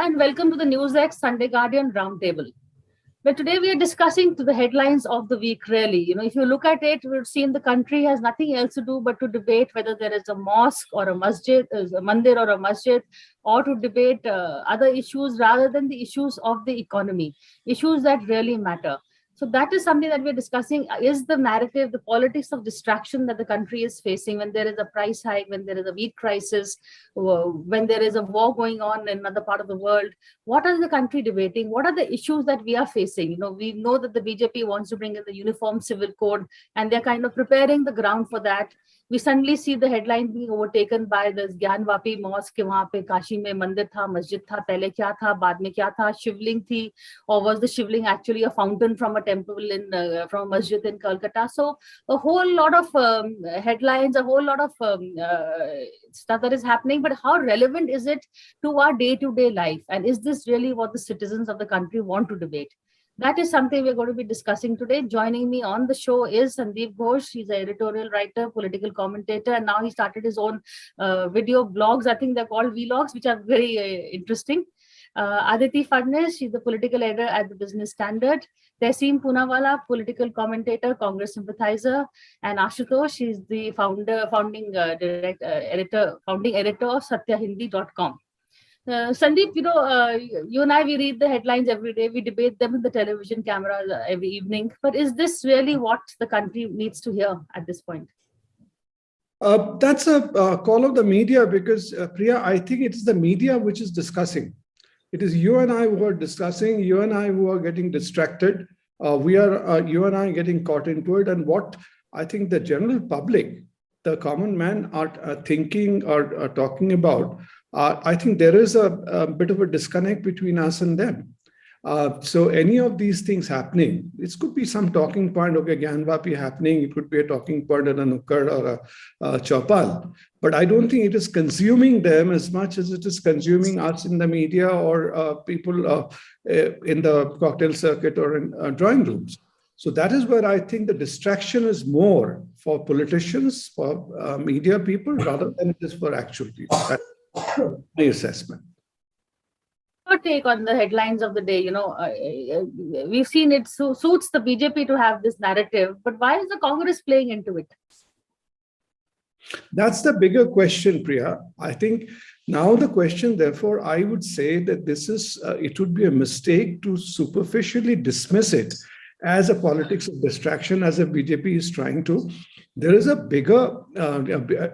and welcome to the NewsX Sunday Guardian Roundtable. But today we are discussing to the headlines of the week, really. If you look at it, we've seen the country has nothing else to do but to debate whether there is a mosque or a masjid, a mandir or a masjid, or to debate other issues rather than the issues of the economy, issues that really matter. So that is something that we're discussing. Is the narrative, the politics of distraction that the country is facing when there is a price hike, when there is a wheat crisis, when there is a war going on in another part of the world? What is the country debating? What are the issues that we are facing? We know that the BJP wants to bring in the uniform civil code, and they're kind of preparing the ground for that. We suddenly see the headline being overtaken by this Gyanvapi mosque. वहाँ पे काशी में मंदिर था, मस्जिद था, पहले क्या था, बाद में क्या था, शिवलिंग थी, or was the shivling actually a fountain from a temple from a masjid in Calcutta? So a whole lot of headlines, a whole lot of stuff that is happening. But how relevant is it to our day-to-day life? And is this really what the citizens of the country want to debate? That is something we're going to be discussing today. Joining me on the show is Sandeep Ghosh. He's an editorial writer, political commentator, and now he started his own video blogs. I think they're called vlogs, which are very interesting. Aditi Fadnis, she's the political editor at the Business Standard. Tehseen Poonawalla, political commentator, Congress sympathizer, and Ashutosh, she's the founding editor of satyahindi.com. Sandeep, you and I, we read the headlines every day. We debate them in the television cameras every evening. But is this really what the country needs to hear at this point? That's a call of the media because, Priya, I think it's the media which is discussing. It is you and I who are discussing, you and I who are getting distracted. You and I getting caught into it. And what I think the general public, the common man are thinking or are talking about, I think there is a bit of a disconnect between us and them. So any of these things happening, it could be some talking point, okay, Gyanvapi happening, it could be a talking point at a nukkad or a chopal. But I don't think it is consuming them as much as it is consuming us in the media or people in the cocktail circuit or in drawing rooms. So that is where I think the distraction is more for politicians, for media people, rather than it is for actual people. That's my assessment. Your take on the headlines of the day. We've seen it suits the BJP to have this narrative, but why is the Congress playing into it? That's the bigger question, Priya. I think now the question, therefore, I would say that it would be a mistake to superficially dismiss it as a politics of distraction, as a BJP is trying to. There is a bigger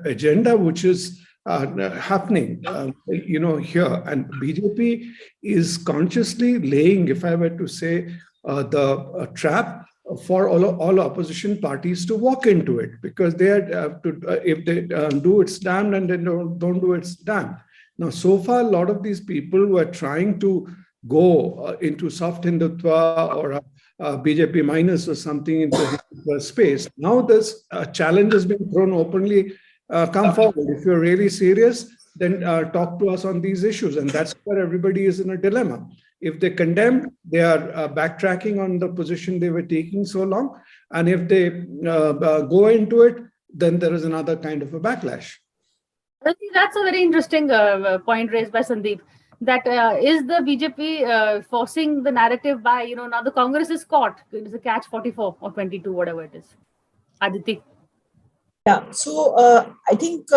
agenda which is happening, here, and BJP is consciously laying, if I were to say, the trap for all opposition parties to walk into it, because they have to, if they do, it's damned, and they don't do, it's damned. Now, so far, a lot of these people who are trying to go into soft Hindutva or BJP minus or something into the space. Now, this challenge has been thrown openly. Come forward. If you're really serious, then talk to us on these issues. And that's where everybody is in a dilemma. If they condemn, they are backtracking on the position they were taking so long. And if they go into it, then there is another kind of a backlash. I think that's a very interesting point raised by Sandeep. That is the BJP forcing the narrative by, now the Congress is caught. It's a catch 44 or 22, whatever it is. Aditi. Yeah, so I think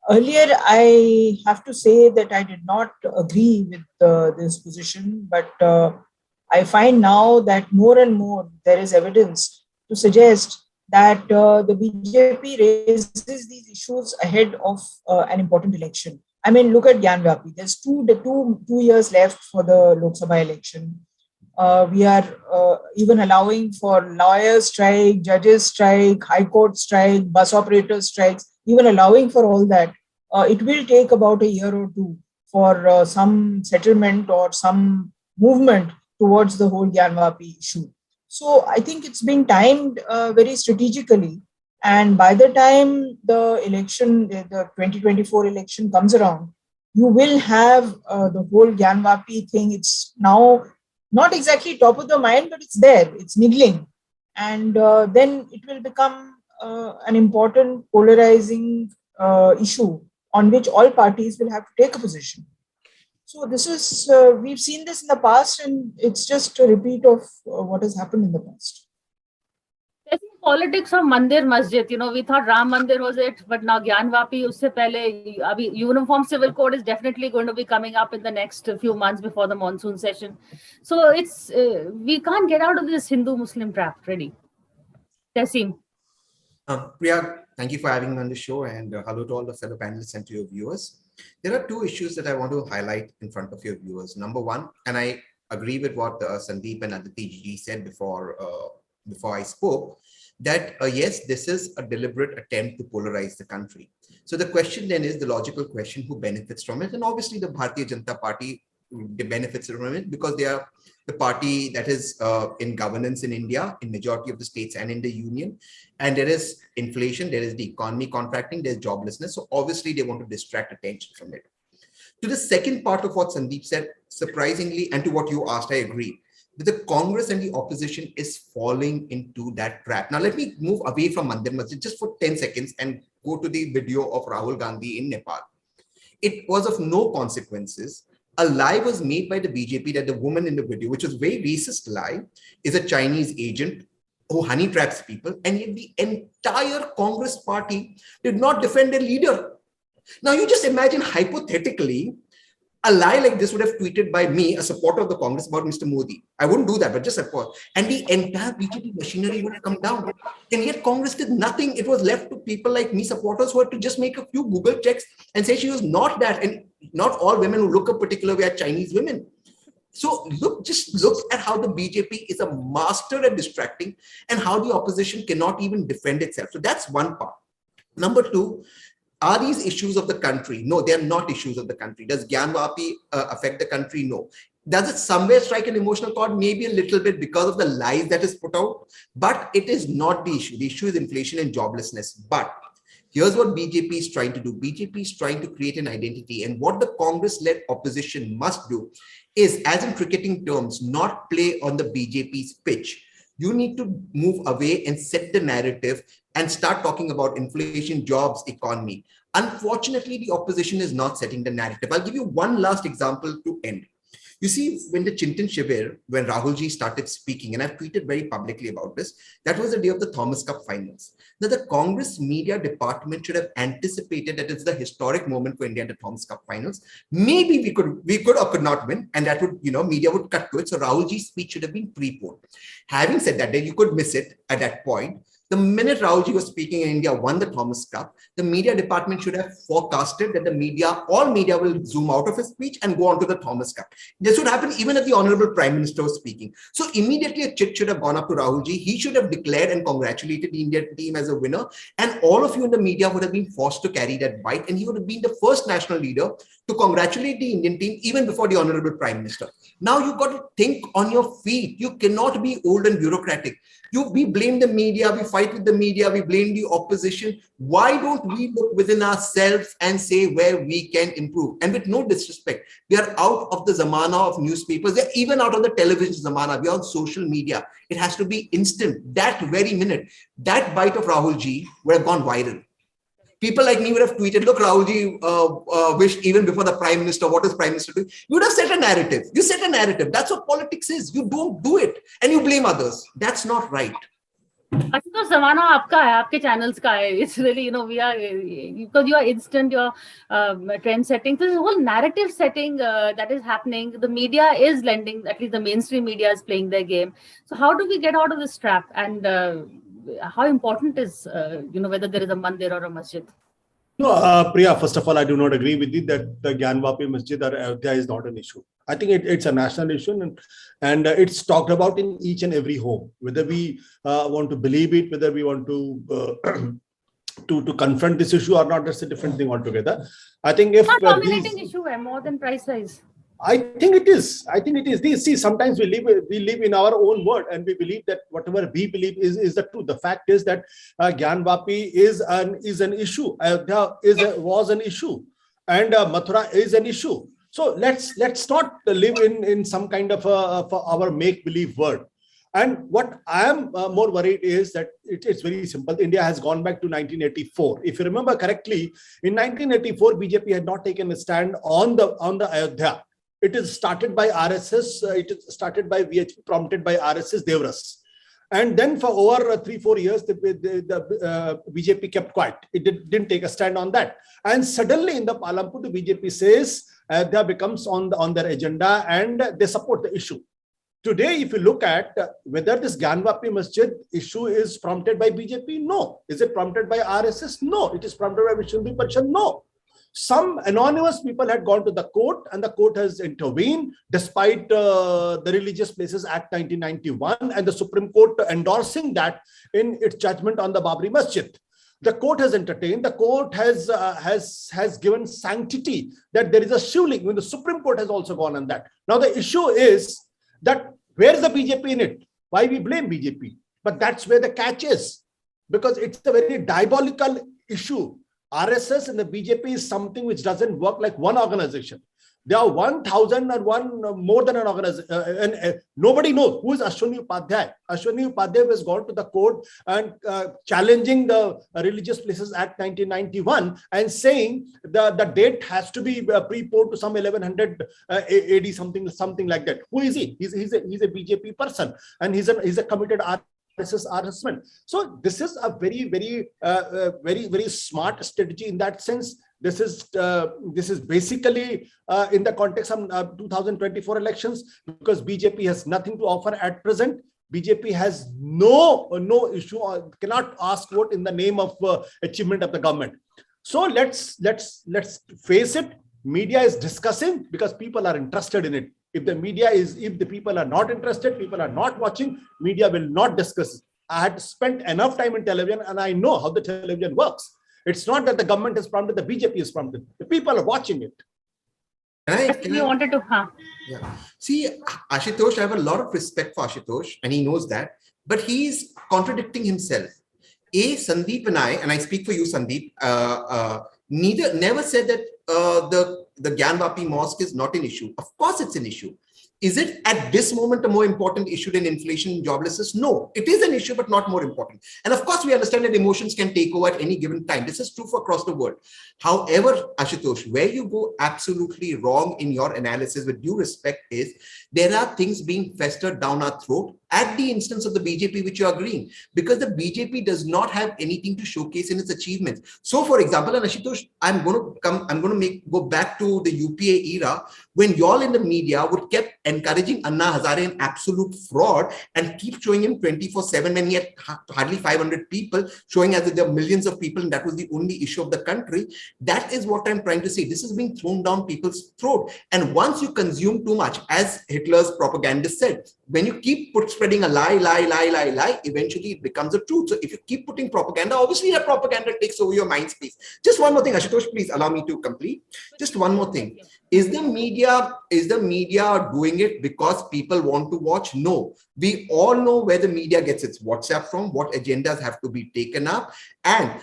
earlier I have to say that I did not agree with this position, but I find now that more and more there is evidence to suggest that the BJP raises these issues ahead of an important election. I mean, look at Gyanvapi. There's two years left for the Lok Sabha election. We are even allowing for lawyers' strike, judges' strike, high court strike, bus operators' strikes, even allowing for all that. It will take about a year or two for some settlement or some movement towards the whole Gyanvapi issue. So I think it's been timed very strategically. And by the time the election, the 2024 election comes around, you will have the whole Gyanvapi thing. It's now not exactly top of the mind, but it's there, it's niggling. And then it will become an important polarizing issue on which all parties will have to take a position. So this is, we've seen this in the past, and it's just a repeat of what has happened in the past. I think politics of Mandir Masjid, we thought Ram Mandir was it, but now Gyanvapi, usse pehle, abhi Uniform Civil Code is definitely going to be coming up in the next few months before the monsoon session. So it's, we can't get out of this Hindu-Muslim trap, really. Tasim. Priya, thank you for having me on the show, and hello to all the fellow panelists and to your viewers. There are two issues that I want to highlight in front of your viewers. Number one, and I agree with what Sandeep and Aditi said before I spoke, that yes, this is a deliberate attempt to polarize the country. So the question then is the logical question: who benefits from it? And obviously, the Bharatiya Janata Party benefits from it because they are the party that is in governance in India, in majority of the states and in the union. And there is inflation, there is the economy contracting, there's joblessness. So obviously they want to distract attention from it. To the second part of what Sandeep said, surprisingly, and to what you asked, I agree, that the Congress and the opposition is falling into that trap. Now, let me move away from Mandir Masjid just for 10 seconds and go to the video of Rahul Gandhi in Nepal. It was of no consequences. A lie was made by the BJP that the woman in the video, which was a very racist lie, is a Chinese agent who honey traps people, and yet the entire Congress party did not defend their leader. Now, you just imagine hypothetically, a lie like this would have tweeted by me, a supporter of the Congress, about Mr. Modi. I wouldn't do that, but just support. And the entire BJP machinery would have come down. And yet Congress did nothing. It was left to people like me, supporters, who had to just make a few Google checks and say she was not that. And not all women who look a particular way are Chinese women. So just look at how the BJP is a master at distracting and how the opposition cannot even defend itself. So that's one part. Number two, are these issues of the country? No, they are not issues of the country. Does Gyanvapi affect the country? No. Does it somewhere strike an emotional chord? Maybe a little bit because of the lies that is put out, but it is not the issue. The issue is inflation and joblessness. But here's what BJP is trying to do. BJP is trying to create an identity, and what the Congress-led opposition must do is, as in cricketing terms, not play on the BJP's pitch. You need to move away and set the narrative and start talking about inflation, jobs, economy. Unfortunately, the opposition is not setting the narrative. I'll give you one last example to end. You see, when the Chintan Shibir, when Rahulji started speaking, and I've tweeted very publicly about this, that was the day of the Thomas Cup finals. Now, the Congress media department should have anticipated that it's the historic moment for India at the Thomas Cup finals. Maybe we could or could not win, and that would, media would cut to it. So Rahulji's speech should have been preponed. Having said that, then you could miss it at that point. The minute Rahulji was speaking and India won the Thomas Cup, the media department should have forecasted that all media will zoom out of his speech and go on to the Thomas Cup. This would happen even if the Honorable Prime Minister was speaking. So immediately a chit should have gone up to Rahulji. He should have declared and congratulated the Indian team as a winner. And all of you in the media would have been forced to carry that bite. And he would have been the first national leader to congratulate the Indian team even before the Honorable Prime Minister. Now you've got to think on your feet. You cannot be old and bureaucratic. We blame the media, we fight with the media, we blame the opposition. Why don't we look within ourselves and say where we can improve? And with no disrespect, we are out of the zamana of newspapers. They're even out of the television zamana. We are on social media. It has to be instant. That very minute, that bite of Rahulji would have gone viral. People like me would have tweeted, look, Rahulji wished even before the Prime Minister, what is Prime Minister doing? You would have set a narrative. You set a narrative. That's what politics is. You don't do it and you blame others. That's not right. अच्छा तो ज़माना आपका है, आपके channels का है. It's really, we are, because you are instant, you're trend setting. So this whole narrative setting that is happening, the media is lending, at least the mainstream media is playing their game. So how do we get out of this trap? And how important is, whether there is a mandir or a masjid? No, Priya, first of all, I do not agree with you that the Gyanvapi Masjid or Ayodhya is not an issue. I think it's a national issue and it's talked about in each and every home. Whether we want to believe it, whether we want to to confront this issue or not, that's a different thing altogether. I think if it's not dominating issue more than price rise. I think it is. See, sometimes we live in our own world and we believe that whatever we believe is the truth. The fact is that Gyanvapi is an issue. Ayodhya was an issue, and Mathura is an issue. So let's not live in some kind of our make-believe world. And what I am more worried is that it's very simple. India has gone back to 1984. If you remember correctly, in 1984, BJP had not taken a stand on the Ayodhya. It is started by RSS. It is started by VHP, prompted by RSS Devras. And then for over 3-4 years, the BJP kept quiet. It didn't take a stand on that. And suddenly in the Palampur, the BJP says that becomes on their agenda and they support the issue. Today, if you look at whether this Gyanvapi Masjid issue is prompted by BJP, no. Is it prompted by RSS? No. It is prompted by Vishnu Parishad? No. Some anonymous people had gone to the court and the court has intervened despite the Religious Places Act 1991 and the Supreme Court endorsing that in its judgment on the Babri Masjid. The court has entertained, the court has given sanctity that there is a shivling when the Supreme Court has also gone on that. Now the issue is that where is the BJP in it? Why we blame BJP? But that's where the catch is, because it's a very diabolical issue. RSS and the BJP is something which doesn't work like one organization. There are 1,001 more than an organization, and nobody knows who is Ashwini Upadhyay. Ashwini Upadhyay has gone to the court and challenging the Religious Places Act 1991 and saying the date has to be pre-poured to some 1100 AD, something like that. Who is he? He's a BJP person, and he's a committed RSS harassment. So this is a very smart strategy in that sense. This is basically in the context of 2024 elections, because BJP has nothing to offer at present. BJP has no issue or cannot ask vote in the name of achievement of the government. So let's face it. Media is discussing because people are interested in it. If the people are not interested, people are not watching, media will not discuss it. I had spent enough time in television and I know how the television works. It's not that the government has prompted, the BJP has prompted. The people are watching it. Yeah. See, Ashutosh, I have a lot of respect for Ashutosh, and he knows that, but he's contradicting himself. Sandeep and I speak for you, Sandeep, never said that the Gyanvapi mosque is not an issue. Of course, it's an issue. Is it at this moment a more important issue than inflation and joblessness? No, it is an issue, but not more important. And of course, we understand that emotions can take over at any given time. This is true for across the world. However, Ashutosh, where you go absolutely wrong in your analysis, with due respect, is there are things being festered down our throat at the instance of the BJP, which you're agreeing, because the BJP does not have anything to showcase in its achievements. So, for example, and Ashutosh, I'm going to go back to the UPA era when y'all in the media would kept encouraging Anna Hazare an absolute fraud and keep showing him 24/7 when he had hardly 500 people, showing as if there are millions of people and that was the only issue of the country. That is what I'm trying to say. This is being thrown down people's throat. And once you consume too much, as Hitler's propagandist said, when you keep spreading a lie, eventually it becomes a truth. So if you keep putting propaganda, obviously that propaganda takes over your mind space. Just one more thing, Ashutosh, please allow me to complete. Just one more thing. Is the media doing it because people want to watch? No. We all know where the media gets its WhatsApp from, what agendas have to be taken up. And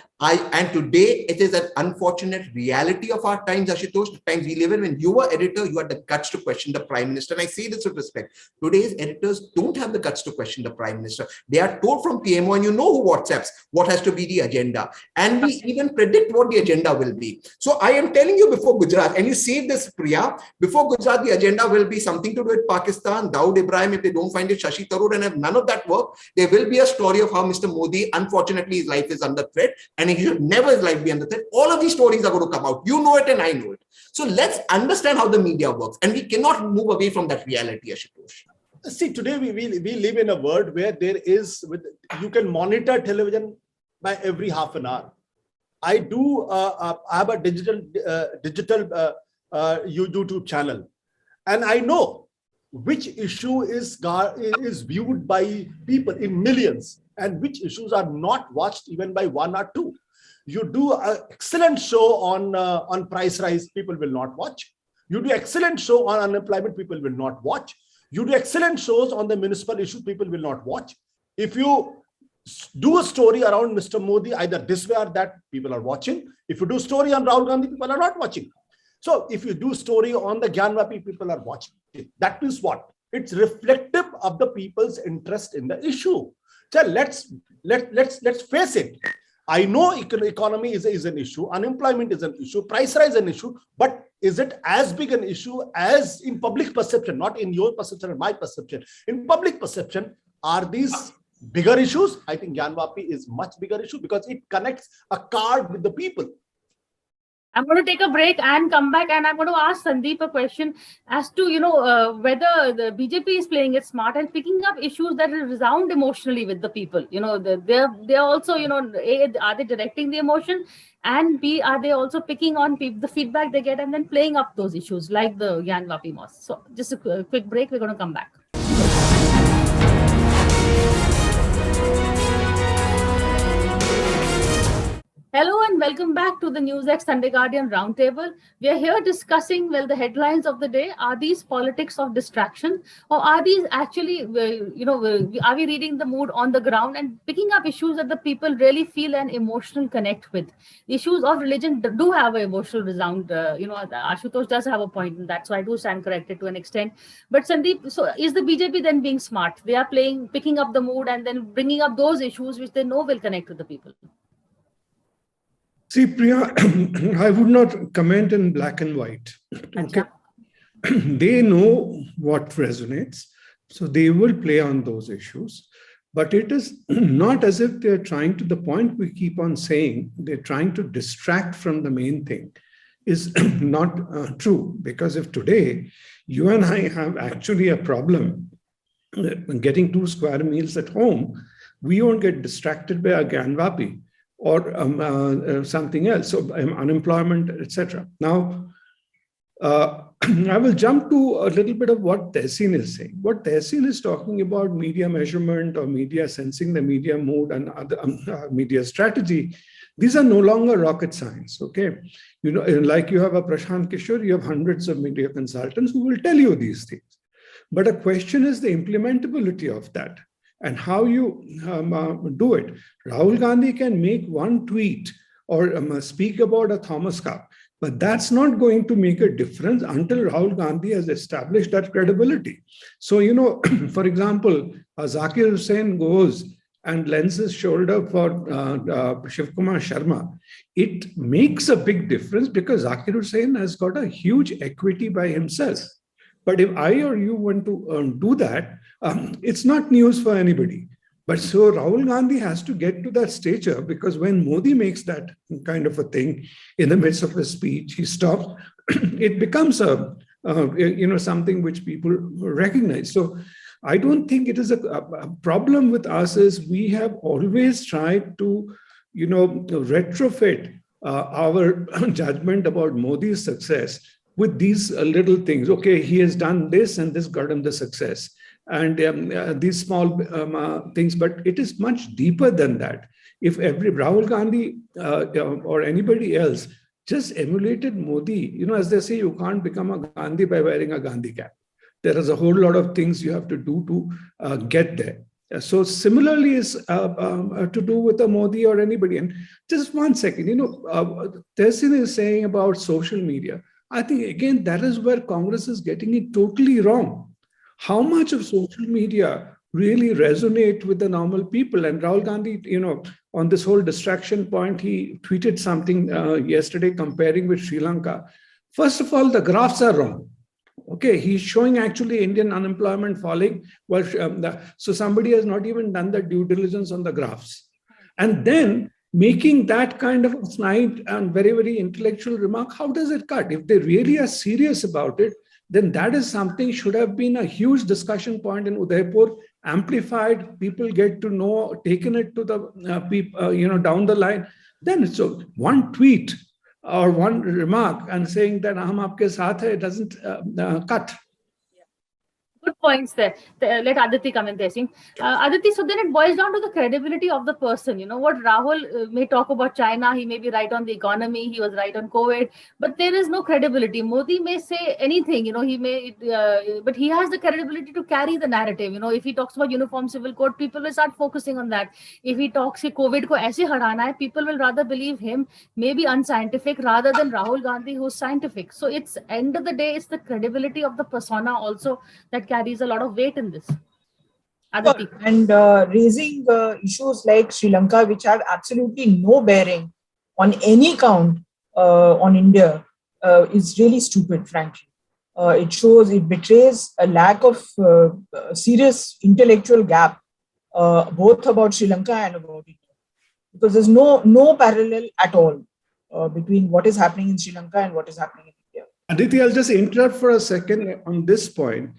today it is an unfortunate reality of our times, Ashutosh, the times we live in. When you were editor, you had the guts to question the Prime Minister. And I say this with respect. Today's editors don't have the guts to question the Prime Minister. They are told from PMO, and you know who WhatsApps what has to be the agenda. And we even predict what the agenda will be. So I am telling you before Gujarat, and you say this, Priya, before Gujarat, the agenda will be something to do with Pakistan, Dawood Ibrahim, if they don't find it, Shashi Tharoor, and if none of that work, there will be a story of how Mr. Modi, unfortunately, his life is under threat, and he should never his life be under threat. All of these stories are going to come out. You know it and I know it. So let's understand how the media works, and we cannot move away from that reality, Ashutosh. See, today we live in a world where you can monitor television by every half an hour. I have a digital YouTube channel, and I know which issue is viewed by people in millions and which issues are not watched even by one or two. You do an excellent show on price rise, people will not watch. You do excellent show on unemployment, people will not watch. You do excellent shows on the municipal issues, people will not watch. If you do a story around Mr. Modi, either this way or that, people are watching. If you do a story on Rahul Gandhi, people are not watching. So if you do a story on the Gyanvapi, people are watching. That means what? It's reflective of the people's interest in the issue. So let's face it. I know economy is an issue, unemployment is an issue, price rise is an issue, but is it as big an issue as in public perception, not in your perception and my perception? In public perception, are these bigger issues? I think Gyanvapi is much bigger issue because it connects a card with the people. I'm going to take a break and come back, and I'm going to ask Sandeep a question as to, whether the BJP is playing it smart and picking up issues that resound emotionally with the people. They're also, A, are they directing the emotion? And B, are they also picking on the feedback they get and then playing up those issues like the Gyanvapi mosque? So just a quick break. We're going to come back. Hello and welcome back to the NewsX Sunday Guardian Roundtable. We are here discussing, the headlines of the day. Are these politics of distraction, or are these actually, are we reading the mood on the ground and picking up issues that the people really feel an emotional connect with? Issues of religion do have an emotional resound. Ashutosh does have a point in that, so I do stand corrected to an extent. But Sandeep, so is the BJP then being smart? They are picking up the mood and then bringing up those issues which they know will connect with the people. See, Priya, I would not comment in black and white. Okay. They know what resonates, so they will play on those issues. But it is not as if they're trying, to the point we keep on saying, they're trying to distract from the main thing, is not true. Because if today you and I have actually a problem getting 2 square meals at home, we won't get distracted by a Gyanvapi or something else, so unemployment, etc. Now, I will jump to a little bit of what Tehseen is saying. What Tehseen is talking about, media measurement or media sensing the media mood and other media strategy, these are no longer rocket science, okay? Like you have a Prashant Kishore, you have hundreds of media consultants who will tell you these things. But a question is the implementability of that and how you do it. Rahul Gandhi can make one tweet or speak about a Thomas Cup, but that's not going to make a difference until Rahul Gandhi has established that credibility. So, for example, Zakir Hussain goes and lends his shoulder for Shiv Kumar Sharma. It makes a big difference because Zakir Hussain has got a huge equity by himself. But if I or you want to do that, it's not news for anybody. But so Rahul Gandhi has to get to that stature, because when Modi makes that kind of a thing in the midst of his speech, he stops, it becomes something which people recognize. So I don't think it is a problem with us. Is we have always tried to, retrofit our judgment about Modi's success with these little things. Okay, he has done this and this got him the success. And these small things, but it is much deeper than that. If every Rahul Gandhi or anybody else just emulated Modi, as they say, you can't become a Gandhi by wearing a Gandhi cap. There is a whole lot of things you have to do to get there. So similarly is to do with a Modi or anybody. And just 1 second, Tehseen is saying about social media. I think, again, that is where Congress is getting it totally wrong. How much of social media really resonate with the normal people? And Rahul Gandhi, on this whole distraction point, he tweeted something yesterday comparing with Sri Lanka. First of all, the graphs are wrong. Okay, he's showing actually Indian unemployment falling. Well, so somebody has not even done the due diligence on the graphs. And then making that kind of a snide and very, very intellectual remark, how does it cut? If they really are serious about it, then that is something should have been a huge discussion point in Udaipur, amplified, people get to know, taken it to the people, down the line. Then so one tweet or one remark and saying that "Hum aapke saath hai" doesn't cut. Good points there. Let Aditi come in there. Aditi, so then it boils down to the credibility of the person. What Rahul may talk about China, he may be right on the economy, he was right on COVID, but there is no credibility. Modi may say anything, he may, but he has the credibility to carry the narrative. If he talks about uniform civil code, people will start focusing on that. If he talks COVID ko aise harana hai, people will rather believe him, maybe unscientific, rather than Rahul Gandhi, who's scientific. So it's end of the day, it's the credibility of the persona also that carries a lot of weight in this. Aditi. And raising issues like Sri Lanka, which have absolutely no bearing on any count on India, is really stupid, frankly. It betrays a lack of serious intellectual gap, both about Sri Lanka and about India. Because there's no parallel at all between what is happening in Sri Lanka and what is happening in India. Aditi, I'll just interrupt for a second on this point.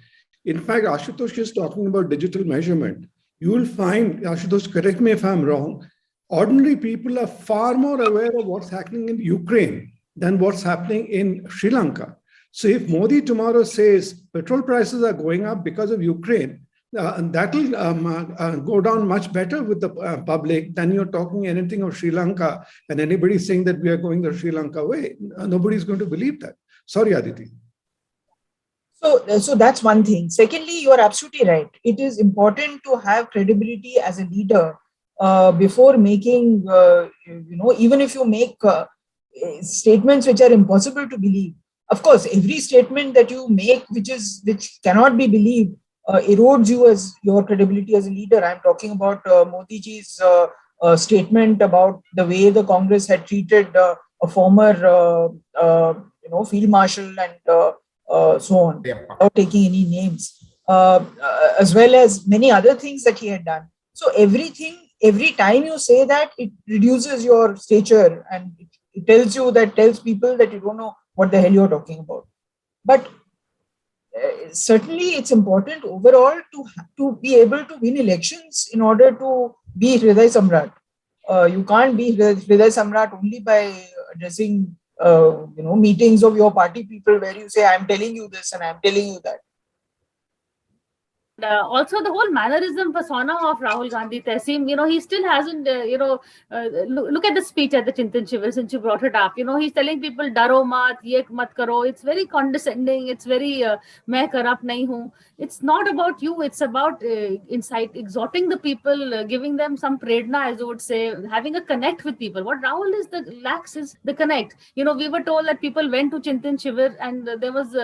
In fact, Ashutosh is talking about digital measurement. You will find, Ashutosh, correct me if I'm wrong, ordinary people are far more aware of what's happening in Ukraine than what's happening in Sri Lanka. So if Modi tomorrow says petrol prices are going up because of Ukraine, and that will go down much better with the public than you're talking anything of Sri Lanka and anybody saying that we are going the Sri Lanka way. Nobody's going to believe that. Sorry, Aditi. So that's one thing. Secondly, you are absolutely right. It is important to have credibility as a leader before making, even if you make statements which are impossible to believe. Of course, every statement that you make which cannot be believed erodes you as your credibility as a leader. I'm talking about Modi ji's statement about the way the Congress had treated a former, field marshal and so on, without taking any names, as well as many other things that he had done. So every time you say that, it reduces your stature and it tells people that you don't know what the hell you're talking about. But certainly it's important overall to be able to win elections in order to be Hriday Samrat. You can't be Hriday Samrat only by addressing meetings of your party people where you say, I'm telling you this and I'm telling you that. Also, the whole mannerism persona of Rahul Gandhi, Tehsim, he still hasn't, look at the speech at the Chintan Shivir since you brought it up. He's telling people, daro mat, ye mat karo. It's very condescending. It's very, main corrupt nahi hu. It's not about you. It's about exhorting the people, giving them some predna, as you would say, having a connect with people. What Rahul lacks is the connect. We were told that people went to Chintan Shivir and there was,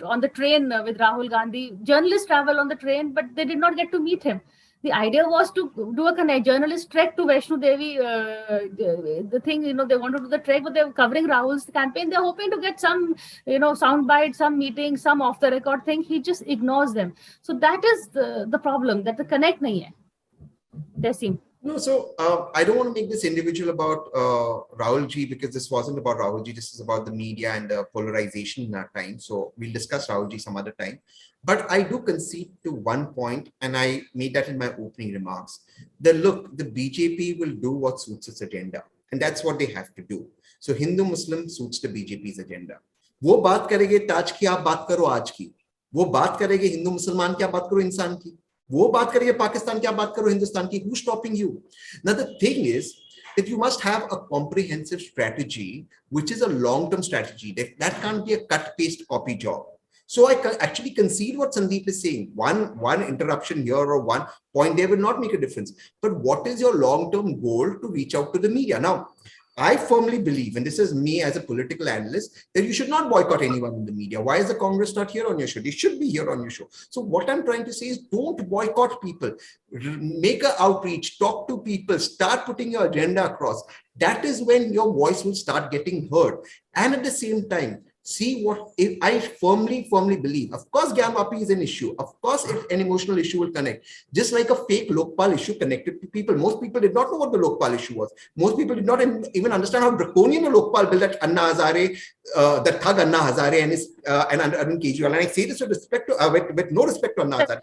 on the train with Rahul Gandhi, journalists travel on the train, but they did not get to meet him. The idea was to do a connect. Journalist trek to Vaishno Devi. The thing, they wanted to do the trek, but they were covering Rahul's campaign. They're hoping to get some, soundbite, some meeting, some off the record thing. He just ignores them. So that is the problem, that the connect nahi hai. They seem. No, so I don't want to make this individual about Rahul ji, because this wasn't about Rahul ji. This is about the media and the polarization in that time. So we'll discuss Rahul ji some other time. But I do concede to one point, and I made that in my opening remarks. The BJP will do what suits its agenda. And that's what they have to do. So Hindu-Muslim suits the BJP's agenda. वो बात करेंगे ताज की, आप बात करो आज की. वो बात करेंगे हिंदू मुसलमान की, आप बात करो इंसान की. वो बात करेंगे पाकिस्तान की, आप बात करो हिंदुस्तान की. Who's stopping you? Now the thing is that you must have a comprehensive strategy, which is a long-term strategy. That can't be a cut-paste copy job. So I actually concede what Sandeep is saying. One interruption here or one point there will not make a difference. But what is your long-term goal to reach out to the media? Now, I firmly believe, and this is me as a political analyst, that you should not boycott anyone in the media. Why is the Congress not here on your show? They should be here on your show. So what I'm trying to say is, don't boycott people. Make an outreach, talk to people, start putting your agenda across. That is when your voice will start getting heard. And at the same time, see what if I firmly believe. Of course, Gyanvapi is an issue. Of course, an emotional issue will connect. Just like a fake Lokpal issue connected to people. Most people did not know what the Lokpal issue was. Most people did not even understand how draconian a Lokpal bill that Anna Hazare, that thug Anna Hazare and Arvind Kejriwal. And I say this with respect to, with no respect to Anna Hazare,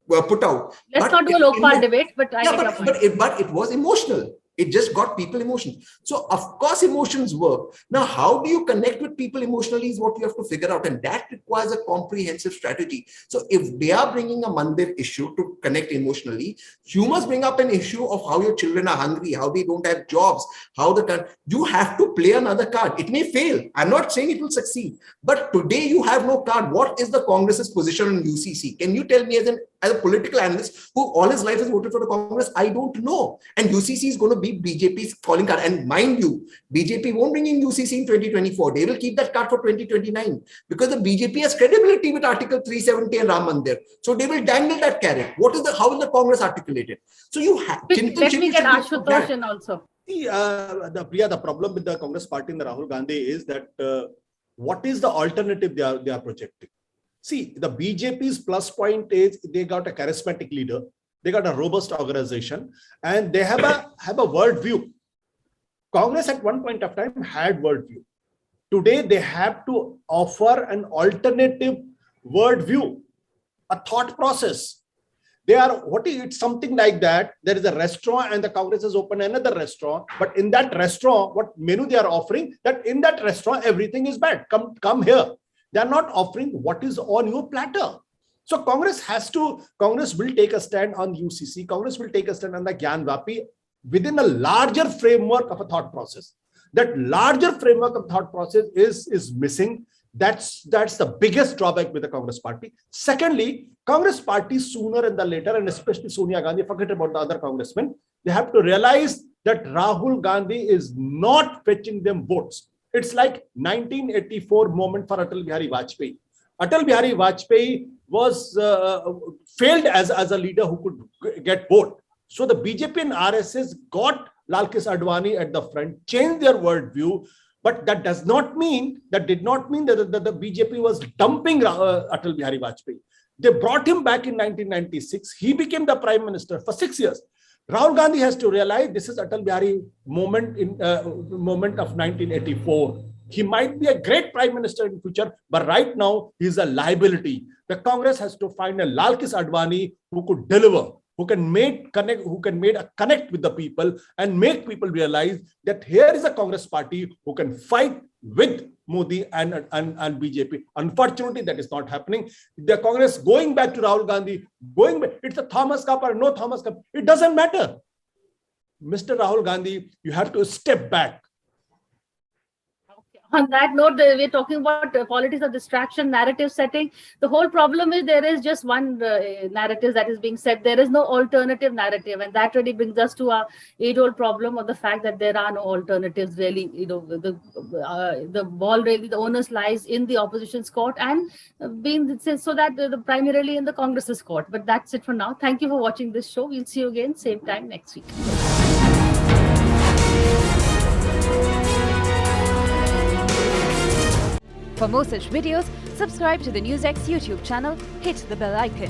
were put out. Let's not do a Lokpal debate, but I get your point. But it was emotional. It just got people emotional. So of course emotions work. Now, how do you connect with people emotionally is what you have to figure out. And that requires a comprehensive strategy. So if they are bringing a mandir issue to connect emotionally, you must bring up an issue of how your children are hungry, how they don't have jobs, you have to play another card. It may fail. I'm not saying it will succeed. But today you have no card. What is the Congress's position on UCC? Can you tell me as an as a political analyst who all his life has voted for the Congress, I don't know. And UCC is going to be BJP's calling card. And mind you, BJP won't bring in UCC in 2024. They will keep that card for 2029 because the BJP has credibility with Article 370 and Ram Mandir. So they will dangle that carrot. How will the Congress articulate it? So you have. Let me get Ashutosh in also. Priya, the problem with the Congress party and the Rahul Gandhi is that what is the alternative they are projecting? See, the BJP's plus point is they got a charismatic leader, they got a robust organization, and they have a world view. Congress at one point of time had world view. Today they have to offer an alternative world view, a thought process. It's something like that. There is a restaurant and the Congress has opened another restaurant. But in that restaurant, what menu they are offering, that in that restaurant, everything is bad. Come here. They are not offering what is on your platter. So Congress will take a stand on UCC. Congress will take a stand on the Gyanvapi within a larger framework of a thought process. That larger framework of thought process is missing. That's the biggest drawback with the Congress party. Secondly, Congress party sooner and the later, and especially Sonia Gandhi, forget about the other congressmen, they have to realize that Rahul Gandhi is not fetching them votes. It's like 1984 moment for Atal Bihari Vajpayee. Atal Bihari Vajpayee was failed as a leader who could get vote. So the BJP and RSS got Lal Krishna Advani at the front, changed their worldview. But that did not mean that the BJP was dumping Atal Bihari Vajpayee. They brought him back in 1996. He became the prime minister for 6 years. Rahul Gandhi has to realize this is Atal Bihari moment of 1984. He might be a great prime minister in the future, but right now he's a liability. The Congress has to find a Lal Krishna Advani who could deliver, who can make a connect with the people and make people realize that here is a Congress party who can fight with Modi and BJP. Unfortunately, that is not happening. The Congress going back to Rahul Gandhi, it's a Thomas Cup or no Thomas Cup. It doesn't matter. Mr. Rahul Gandhi, you have to step back. On that note, we're talking about politics of distraction, narrative setting. The whole problem is there is just one narrative that is being set. There is no alternative narrative. And that really brings us to our age-old problem of the fact that there are no alternatives really. The ball really, the onus lies in the opposition's court and being so that primarily in the Congress's court. But that's it for now. Thank you for watching this show. We'll see you again, same time next week. For more such videos, subscribe to the NewsX YouTube channel, hit the bell icon.